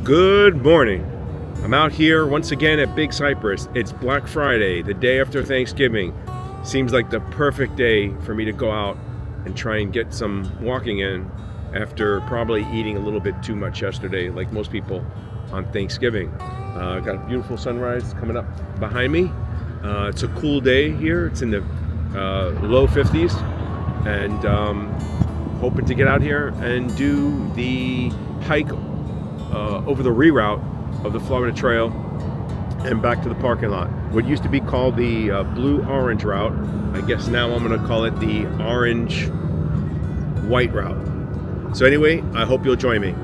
Good morning. I'm out here once again at Big Cypress. It's Black Friday, the day after Thanksgiving. Seems like the perfect day for me to go out and try and get some walking in after probably eating a little bit too much yesterday, like most people on Thanksgiving. Got a beautiful sunrise coming up behind me. It's a cool day here. It's in the low 50s, and hoping to get out here and do the hike over the reroute of the Florida Trail and back to the parking lot. What used to be called the blue-orange route, I guess now I'm going to call it the orange-white route. So anyway, I hope you'll join me.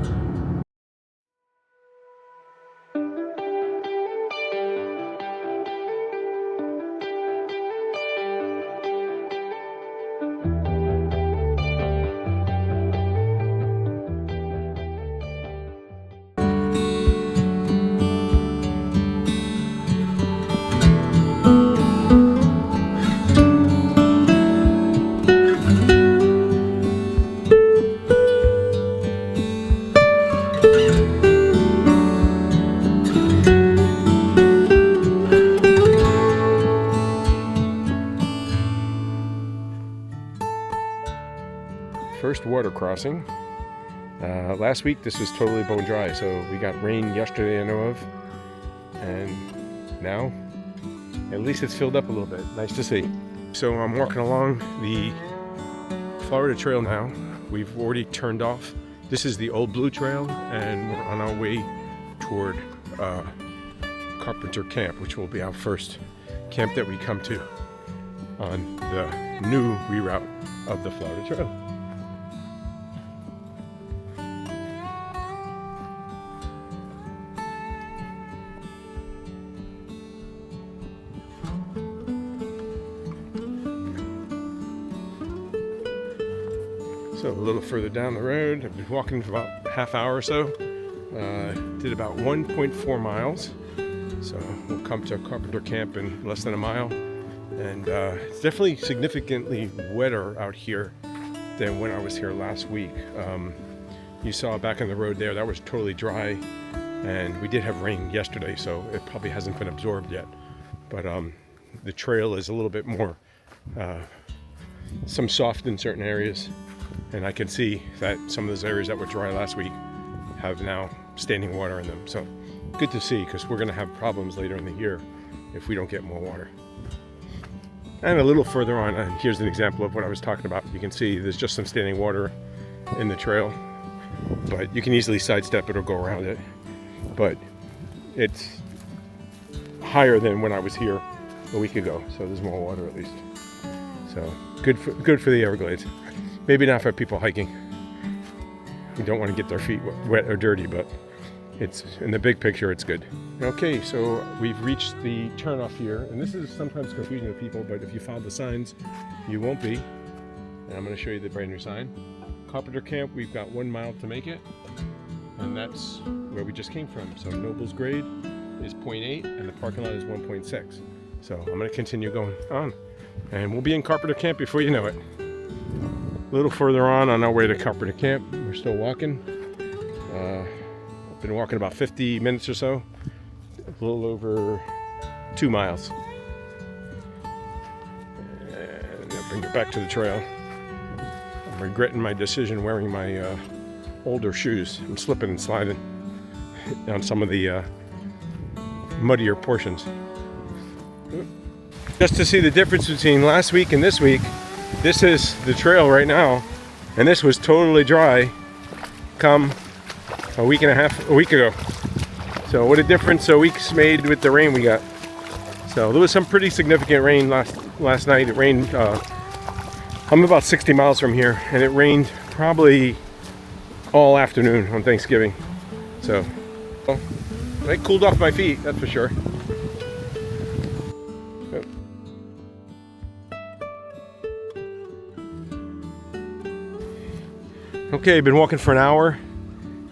First water crossing. Last week this was totally bone dry, so we got rain yesterday I know of, and now at least it's filled up a little bit. Nice to see. So I'm walking along the Florida Trail now. We've already turned off. This is the old Blue Trail, and we're on our way toward Carpenter Camp, which will be our first camp that we come to on the new reroute of the Florida Trail. So a little further down the road, I've been walking for about a half hour or so. Did about 1.4 miles. So we'll come to Carpenter Camp in less than a mile. And it's definitely significantly wetter out here than when I was here last week. You saw back on the road there, that was totally dry. And we did have rain yesterday, so it probably hasn't been absorbed yet. But the trail is a little bit more, some soft in certain areas. And I can see that some of those areas that were dry last week have now standing water in them. So good to see, because we're going to have problems later in the year if we don't get more water. And a little further on, here's an example of what I was talking about. You can see there's just some standing water in the trail, but you can easily sidestep it or go around it. But it's higher than when I was here a week ago, so there's more water at least. So good for the Everglades. Maybe not for people hiking. You don't want to get their feet wet or dirty, but it's in the big picture, it's good. Okay, so we've reached the turnoff here, and this is sometimes confusing to people, but if you follow the signs, you won't be. And I'm going to show you the brand new sign. Carpenter Camp, we've got 1 mile to make it, and that's where we just came from. So Noble's grade is 0.8, and the parking lot is 1.6. So I'm going to continue going on, and we'll be in Carpenter Camp before you know it. A little further on our way to Carpenter Camp, we're still walking. I've been walking about 50 minutes or so, a little over 2 miles. And I'll bring it back to the trail. I'm regretting my decision wearing my older shoes. I'm slipping and sliding on some of the muddier portions. Just to see the difference between last week and this week, this is the trail right now, and this was totally dry come a week ago. So what a difference a week's made with the rain we got. So there was some pretty significant rain last night. It rained, I'm about 60 miles from here, and it rained probably all afternoon on Thanksgiving. So well, it cooled off my feet, that's for sure. Okay, I've been walking for an hour,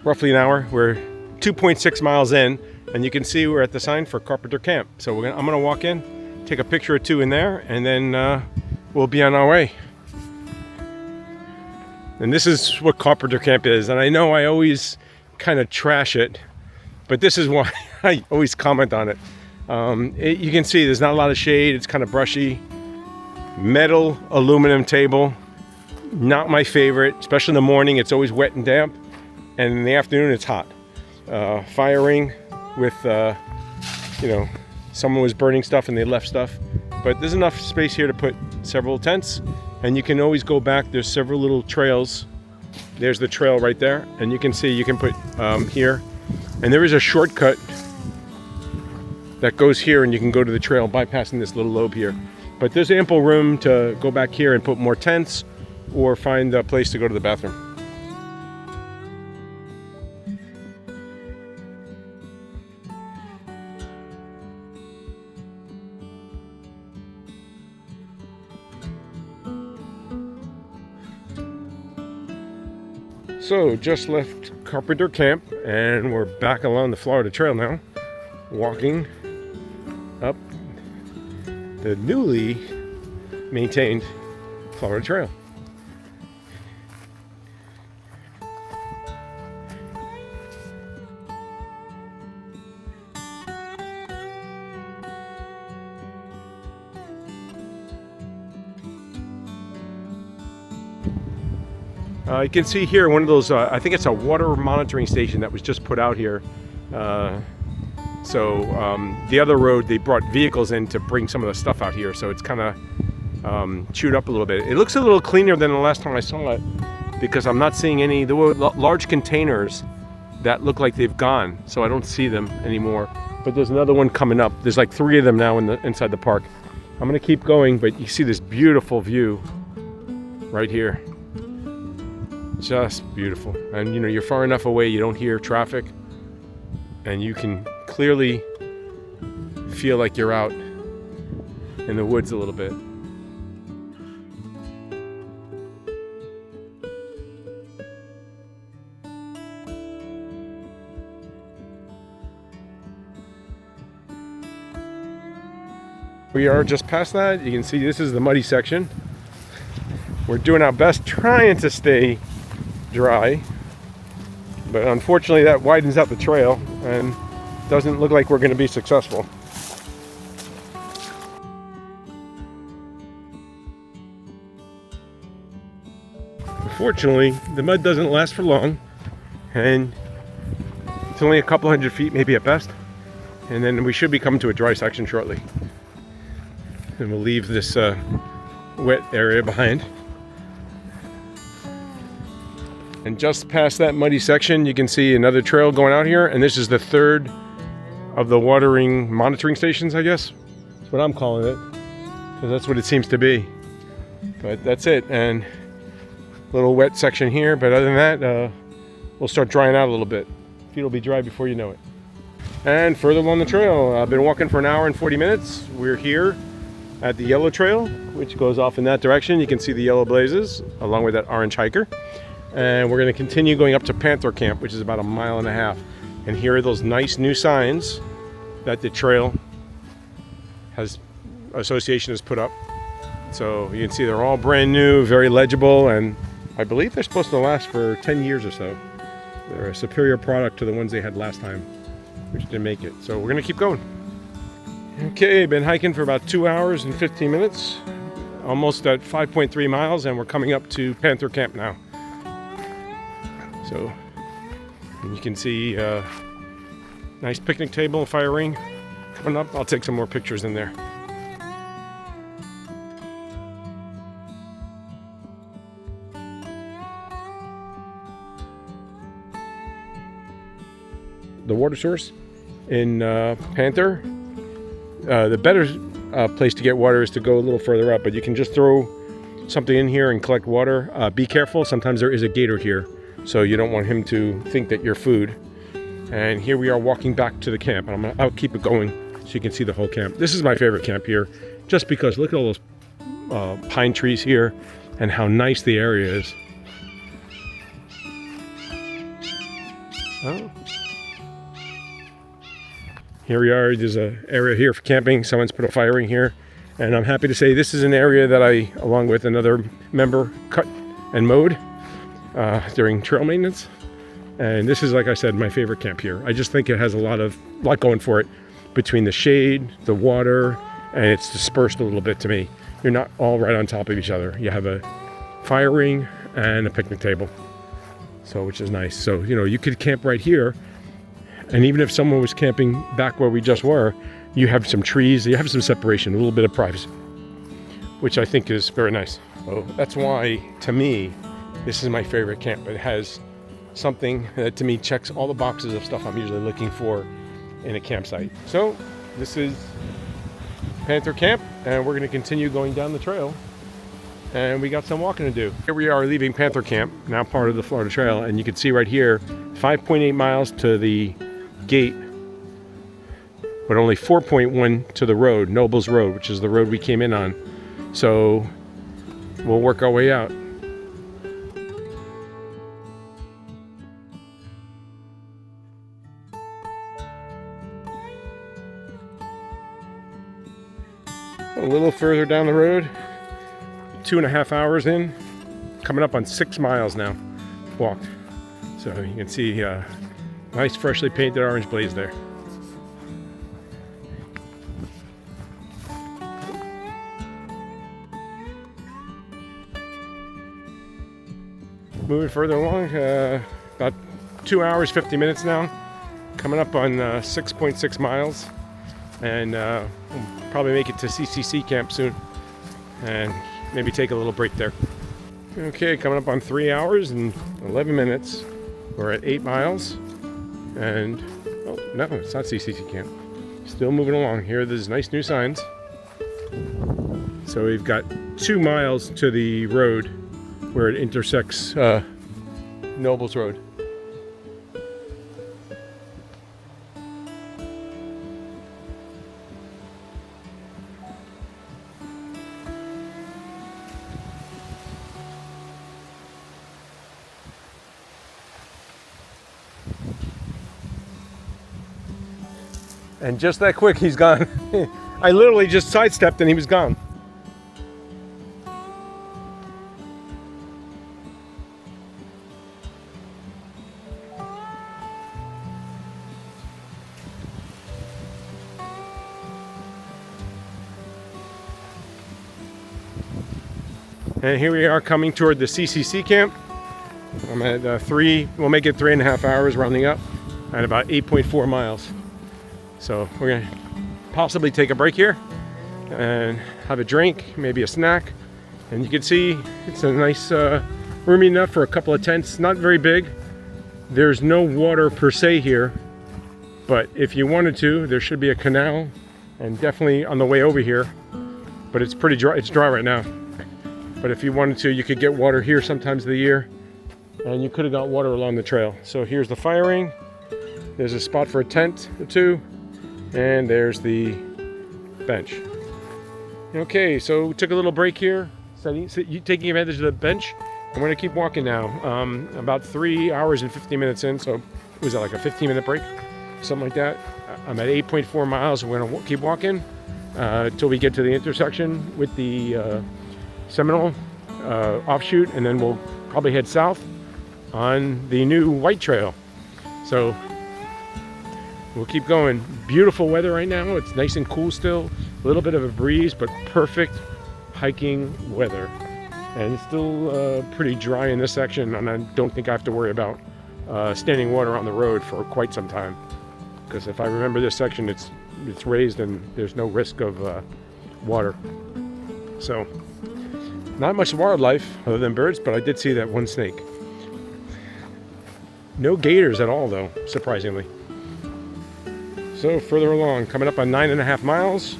roughly an hour. We're 2.6 miles in, and you can see we're at the sign for Carpenter Camp. So I'm gonna walk in, take a picture or two in there, and then we'll be on our way. And this is what Carpenter Camp is. And I know I always kind of trash it But this is why I always comment on it. You can see there's not a lot of shade. It's kind of brushy. Metal aluminum table, not my favorite, especially in the morning. It's always wet and damp, and in the afternoon it's hot. Fire ring with someone was burning stuff and they left stuff, but there's enough space here to put several tents, and you can always go back. There's several little trails. There's the trail right there, and you can see you can put here, and there is a shortcut that goes here, and you can go to the trail bypassing this little lobe here. But there's ample room to go back here and put more tents or find a place to go to the bathroom. So just left Carpenter Camp and we're back along the Florida Trail now, walking up the newly maintained Florida Trail. You can see here one of those, I think it's a water monitoring station that was just put out here. The other road, they brought vehicles in to bring some of the stuff out here, so it's kind of chewed up a little bit. It looks a little cleaner than the last time I saw it, because I'm not seeing any, there were large containers that look like they've gone, so I don't see them anymore. But there's another one coming up. There's like 3 of them now inside the park. I'm gonna keep going, but you see this beautiful view right here. Just beautiful. And you're far enough away, you don't hear traffic, and you can clearly feel like you're out in the woods a little bit. We are just past that. You can see this is the muddy section. We're doing our best trying to stay dry, but unfortunately that widens out the trail and doesn't look like we're going to be successful. Unfortunately, the mud doesn't last for long, and it's only a couple hundred feet maybe at best, and then we should be coming to a dry section shortly, and we'll leave this wet area behind. And just past that muddy section, you can see another trail going out here, and this is the 3rd of the watering monitoring stations, I guess. That's what I'm calling it, because that's what it seems to be. But that's it, and a little wet section here, but other than that, we'll start drying out a little bit. Feet will be dry before you know it. And further along the trail, I've been walking for an hour and 40 minutes. We're here at the yellow trail, which goes off in that direction. You can see the yellow blazes, along with that orange hiker. And we're going to continue going up to Panther Camp, which is about 1.5 miles. And here are those nice new signs that the trail association has put up. So you can see they're all brand new, very legible, and I believe they're supposed to last for 10 years or so. They're a superior product to the ones they had last time, which didn't make it. So we're going to keep going. Okay, been hiking for about 2 hours and 15 minutes, almost at 5.3 miles, and we're coming up to Panther Camp now. So you can see nice picnic table and fire ring coming up. I'll take some more pictures in there. The water source in Panther, the better place to get water is to go a little further up, but you can just throw something in here and collect water. Be careful, sometimes there is a gator here, so you don't want him to think that you're food. And here we are walking back to the camp, and I'll keep it going so you can see the whole camp. This is my favorite camp here, just because look at all those pine trees here and how nice the area is. Oh. Here we are, there's an area here for camping. Someone's put a fire ring here, and I'm happy to say this is an area that I, along with another member, cut and mowed during trail maintenance. And this is, like I said, my favorite camp here. I just think it has a lot going for it between the shade, the water, and it's dispersed a little bit to me. You're not all right on top of each other. You have a fire ring and a picnic table, so which is nice. So, you know, you could camp right here, and even if someone was camping back where we just were, you have some trees, you have some separation, a little bit of privacy, which I think is very nice. So that's why, to me, this is my favorite camp. It has something that to me checks all the boxes of stuff I'm usually looking for in a campsite. So this is Panther Camp, and we're going to continue going down the trail, and we got some walking to do. Here we are leaving Panther Camp, now part of the Florida Trail, and you can see right here 5.8 miles to the gate, but only 4.1 to the road, Nobles Road, which is the road we came in on. So we'll work our way out. A little further down the road, 2.5 hours in, coming up on 6 miles now walked. So you can see nice freshly painted orange blaze there. Moving further along, about 2 hours 50 minutes now, coming up on 6.6 miles, and we'll probably make it to CCC camp soon and maybe take a little break there. Okay, coming up on 3 hours and 11 minutes. We're at 8 miles, and oh no, it's not CCC camp. Still moving along. Here, there's nice new signs. So we've got 2 miles to the road where it intersects Nobles Road. And just that quick, he's gone. I literally just sidestepped and he was gone. And here we are coming toward the CCC camp. I'm at we'll make it 3.5 hours rounding up, at about 8.4 miles. So we're gonna possibly take a break here and have a drink, maybe a snack. And you can see it's a nice, roomy enough for a couple of tents, not very big. There's no water per se here, but if you wanted to, there should be a canal, and definitely on the way over here, but it's pretty dry, it's dry right now. But if you wanted to, you could get water here sometimes of the year, and you could have got water along the trail. So here's the fire ring. There's a spot for a tent or two, and there's the bench. Okay, so we took a little break here, taking advantage of the bench. I'm gonna keep walking now. About 3 hours and 50 minutes in, so was that like a 15-minute break? Something like that. I'm at 8.4 miles. We're gonna keep walking till we get to the intersection with the Seminole offshoot, and then we'll probably head south on the new White Trail. So we'll keep going. Beautiful weather right now. It's nice and cool still. A little bit of a breeze, but perfect hiking weather. And it's still pretty dry in this section, and I don't think I have to worry about standing water on the road for quite some time. Because if I remember this section, it's raised and there's no risk of water. So not much wildlife other than birds, but I did see that one snake. No gators at all though, surprisingly. So further along, coming up on 9.5 miles,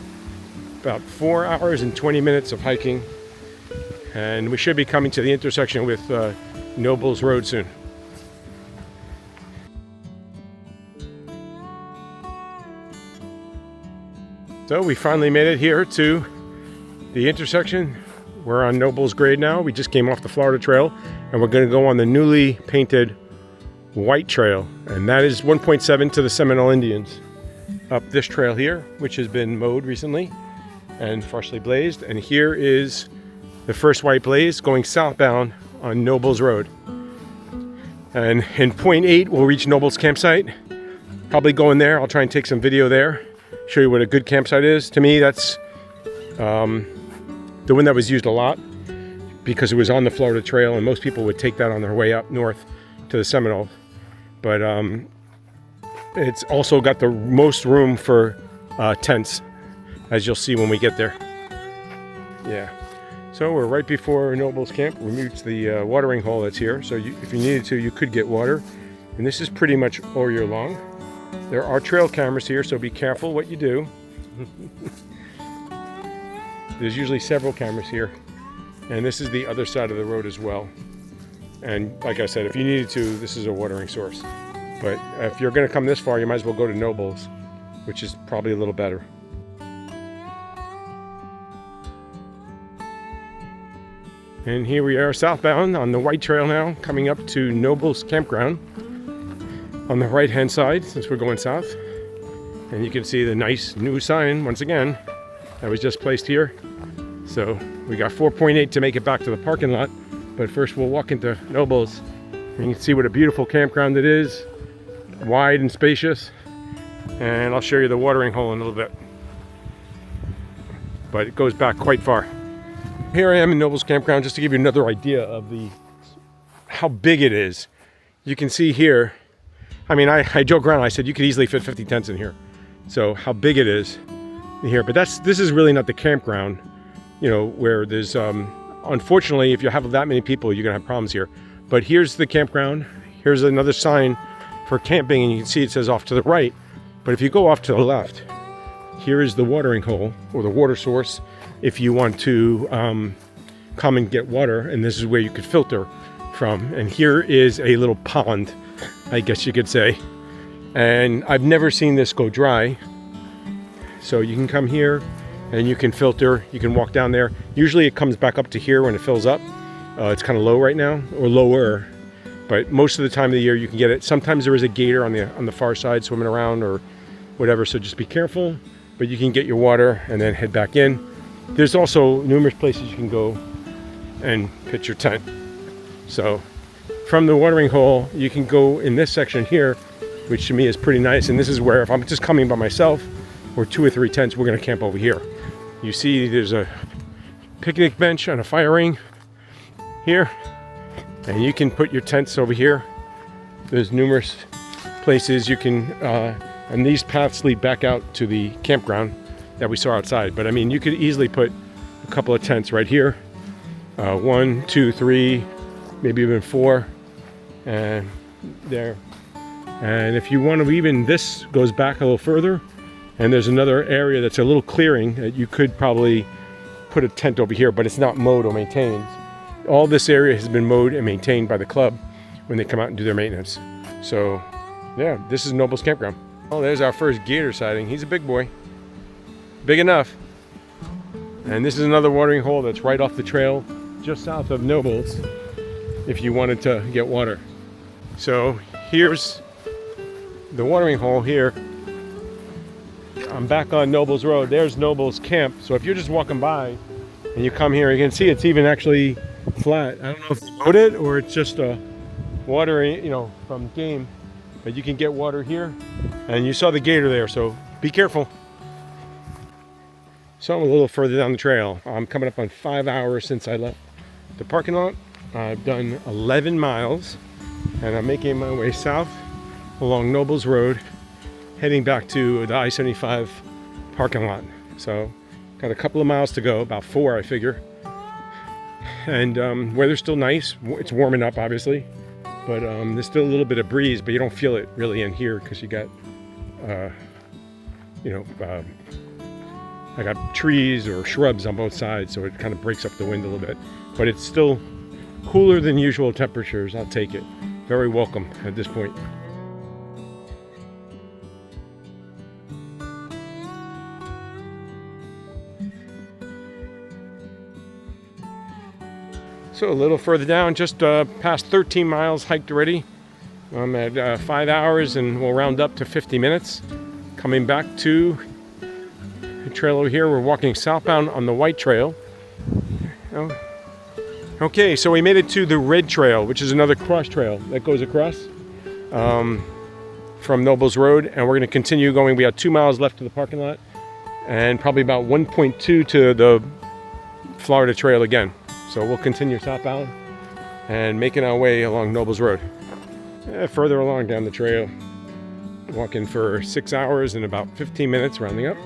about 4 hours and 20 minutes of hiking. And we should be coming to the intersection with Nobles Road soon. So we finally made it here to the intersection. We're on Nobles grade now. We just came off the Florida Trail, and we're going to go on the newly painted White Trail, and that is 1.7 to the Seminole Indians. Up this trail here, which has been mowed recently and freshly blazed, and here is the first white blaze going southbound on Nobles Road. And in point 8, we'll reach Noble's campsite. Probably go in there. I'll try and take some video there, show you what a good campsite is. To me, that's the one that was used a lot because it was on the Florida Trail, and most people would take that on their way up north to the Seminole. But it's also got the most room for tents, as you'll see when we get there. Yeah. So we're right before Noble's camp. We reached the watering hole that's here. So if you needed to, you could get water. And this is pretty much all year long. There are trail cameras here, so be careful what you do. There's usually several cameras here. And this is the other side of the road as well. And like I said, if you needed to, this is a watering source. But if you're going to come this far, you might as well go to Noble's, which is probably a little better. And here we are southbound on the White Trail now, coming up to Noble's campground on the right hand side since we're going south. And you can see the nice new sign once again that was just placed here. So we got 4.8 to make it back to the parking lot, but first we'll walk into Noble's and you can see what a beautiful campground it is, wide and spacious. And I'll show you the watering hole in a little bit, but it goes back quite far. Here I am in Noble's campground, just to give you another idea of how big it is. You can see here, I mean, I joke around, I said you could easily fit 50 tents in here. So how big it is here, but this is really not the campground, you know, where there's, unfortunately, if you have that many people, you're gonna have problems here. But here's the campground. Here's another sign for camping, and you can see it says off to the right. But if you go off to the left, here is the watering hole, or the water source, if you want to come and get water, and this is where you could filter from. And here is a little pond, I guess you could say. And I've never seen this go dry. So you can come here and you can filter, you can walk down there. Usually it comes back up to here when it fills up. It's kind of low right now, or lower, but most of the time of the year you can get it. Sometimes there is a gator on the far side swimming around or whatever, so just be careful. But you can get your water and then head back in. There's also numerous places you can go and pitch your tent. So from the watering hole, you can go in this section here, which to me is pretty nice. And this is where, if I'm just coming by myself or 2 or 3 tents, we're gonna camp over here. You see there's a picnic bench and a fire ring here, and you can put your tents over here. There's numerous places you can, and these paths lead back out to the campground that we saw outside. But I mean, you could easily put a couple of tents right here. 1, 2, 3, maybe even 4, and there. And if you want to, even this goes back a little further, and there's another area that's a little clearing that you could probably put a tent over here, but it's not mowed or maintained. All this area has been mowed and maintained by the club when they come out and do their maintenance. So yeah, this is Noble's campground. Oh, there's our first gator sighting. He's a big boy. Big enough. And this is another watering hole that's right off the trail, just south of Noble's, if you wanted to get water. So here's the watering hole here. I'm back on Noble's Road. There's Noble's camp. So if you're just walking by and you come here, you can see it's even actually flat. I don't know if they mowed it or it's just a watering, you know, from game. But you can get water here. And you saw the gator there, so be careful. So I'm a little further down the trail. I'm coming up on 5 hours since I left the parking lot. I've done 11 miles and I'm making my way south along Noble's Road, heading back to the I-75 parking lot. So got a couple of miles to go, about 4 I figure. And weather's still nice. It's warming up obviously, but there's still a little bit of breeze, but you don't feel it really in here because you got, I got trees or shrubs on both sides, so it kind of breaks up the wind a little bit. But it's still cooler than usual temperatures. I'll take it. Very welcome at this point. So a little further down, just past 13 miles hiked already. I'm at 5 hours and we'll round up to 50 minutes. Coming back to the trail over here, we're walking southbound on the White Trail. Okay, so we made it to the Red Trail, which is another cross trail that goes across from Nobles Road, and we're going to continue going. We got 2 miles left to the parking lot, and probably about 1.2 to the Florida Trail again. So we'll continue southbound and making our way along Nobles Road. Further along down the trail, walking for 6 hours and about 15 minutes, rounding up,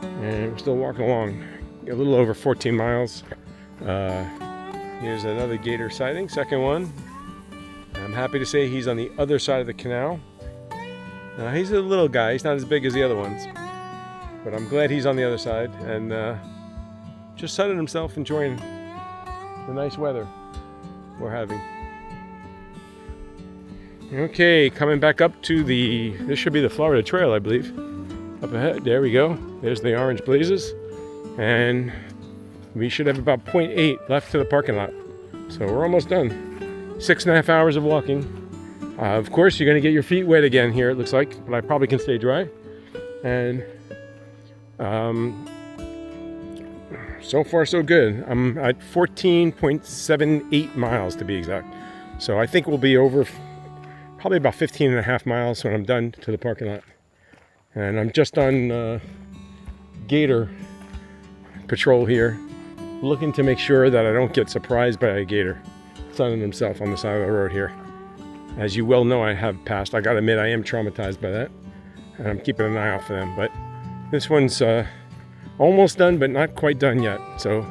and we're still walking along a little over 14 miles. Here's another gator sighting, second one. I'm happy to say he's on the other side of the canal. He's a little guy, he's not as big as the other ones, but I'm glad he's on the other side, and just sunning himself, enjoying the nice weather we're having. Okay, coming back up to this should be the Florida Trail, I believe. Up ahead, there we go. There's the orange blazes, and we should have about 0.8 left to the parking lot. So we're almost done. 6.5 hours of walking. Of course, you're going to get your feet wet again here, it looks like, but I probably can stay dry. And so far, so good. I'm at 14.78 miles to be exact. So I think we'll be over probably about 15.5 miles when I'm done to the parking lot. And I'm just on gator patrol here, looking to make sure that I don't get surprised by a gator sunning himself on the side of the road here. As you well know, I have passed. I gotta admit, I am traumatized by that, and I'm keeping an eye out for them. But this one's almost done, but not quite done yet. So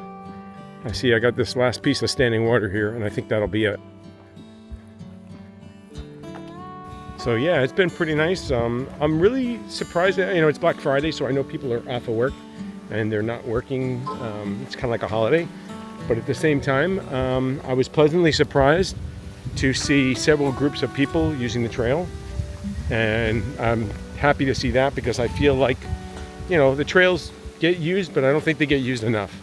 I see I got this last piece of standing water here, and I think that'll be it. So yeah, it's been pretty nice. I'm really surprised that, it's Black Friday, so I know people are off of work and they're not working. It's kind of like a holiday, but at the same time, I was pleasantly surprised to see several groups of people using the trail, and I'm happy to see that because I feel like, the trails get used, but I don't think they get used enough.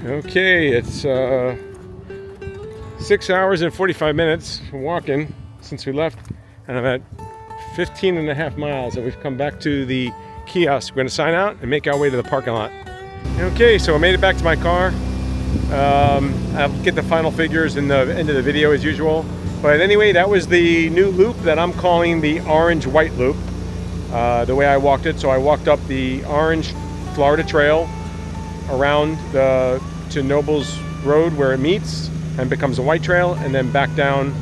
Okay, it's 6 hours and 45 minutes walking since we left, and I'm at 15.5 miles, and we've come back to the kiosk. We're going to sign out and make our way to the parking lot. Okay, so I made it back to my car. I'll get the final figures in the end of the video as usual. But anyway, that was the new loop that I'm calling the orange-white loop, the way I walked it. So I walked up the orange Florida Trail around to Nobles Road where it meets and becomes a white trail, and then back down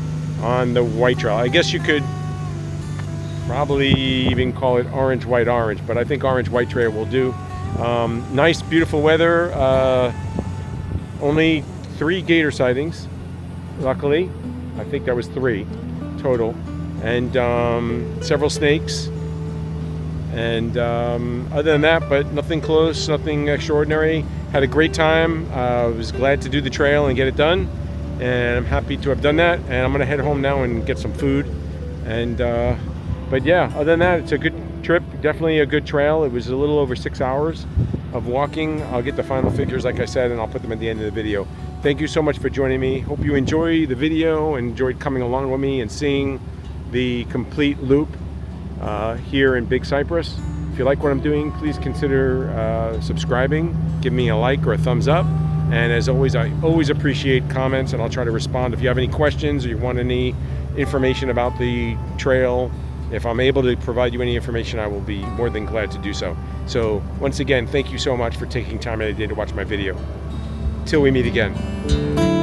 on the white trail. I guess you could probably even call it orange-white orange, but I think orange-white trail will do. Nice, beautiful weather. Only 3 gator sightings, luckily. I think that was 3 total, and several snakes. And other than that, but nothing close, nothing extraordinary. Had a great time. I was glad to do the trail and get it done, and I'm happy to have done that. And I'm gonna head home now and get some food. And but yeah, other than that, it's a good trip. Definitely a good trail. It was a little over 6 hours of walking. I'll get the final figures, like I said, and I'll put them at the end of the video. Thank you so much for joining me. Hope you enjoy the video and enjoyed coming along with me and seeing the complete loop here in Big Cypress. If you like what I'm doing, please consider subscribing, give me a like or a thumbs up, and as always, I always appreciate comments, and I'll try to respond. If you have any questions or you want any information about the trail, if I'm able to provide you any information, I will be more than glad to do so. So once again, thank you so much for taking time out of the day to watch my video. Till we meet again.